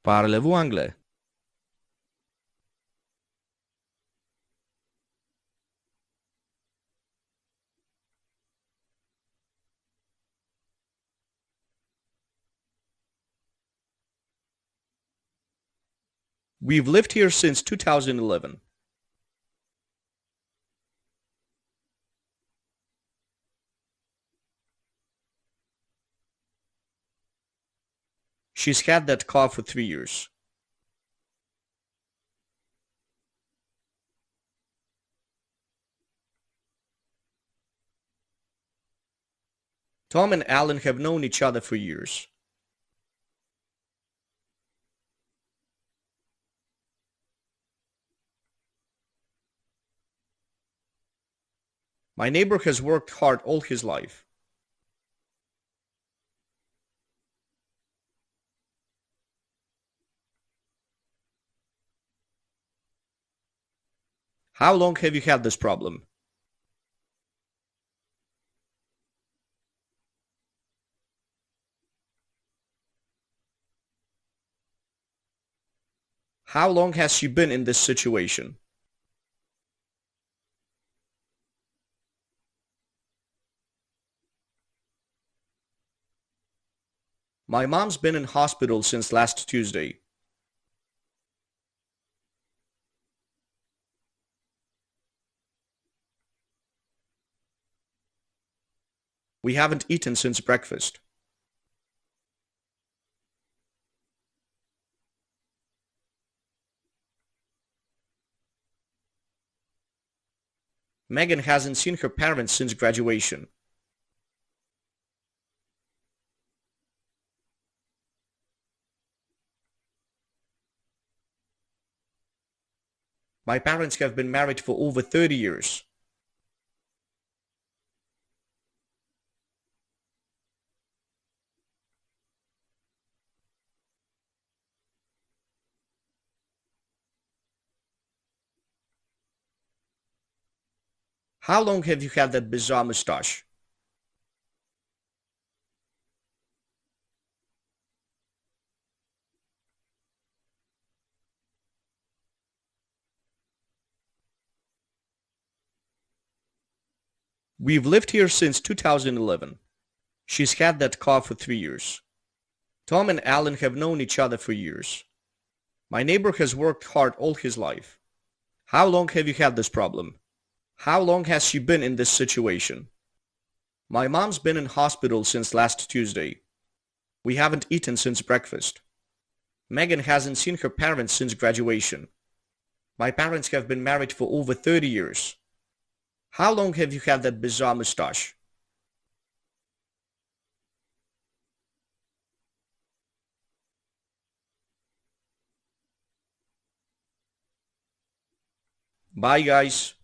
Parlez-vous anglais? We've lived here since 2011. She's had that car for 3 years. Tom and Alan have known each other for years. My neighbor has worked hard all his life. How long have you had this problem? How long has she been in this situation? My mom's been in hospital since last Tuesday. We haven't eaten since breakfast. Megan hasn't seen her parents since graduation. My parents have been married for over 30 years. How long have you had that bizarre mustache? We've lived here since 2011. She's had that car for 3 years. Tom and Alan have known each other for years. My neighbor has worked hard all his life. How long have you had this problem? How long has she been in this situation? My mom's been in hospital since last Tuesday. We haven't eaten since breakfast. Megan hasn't seen her parents since graduation. My parents have been married for over 30 years. How long have you had that bizarre mustache? Bye, guys.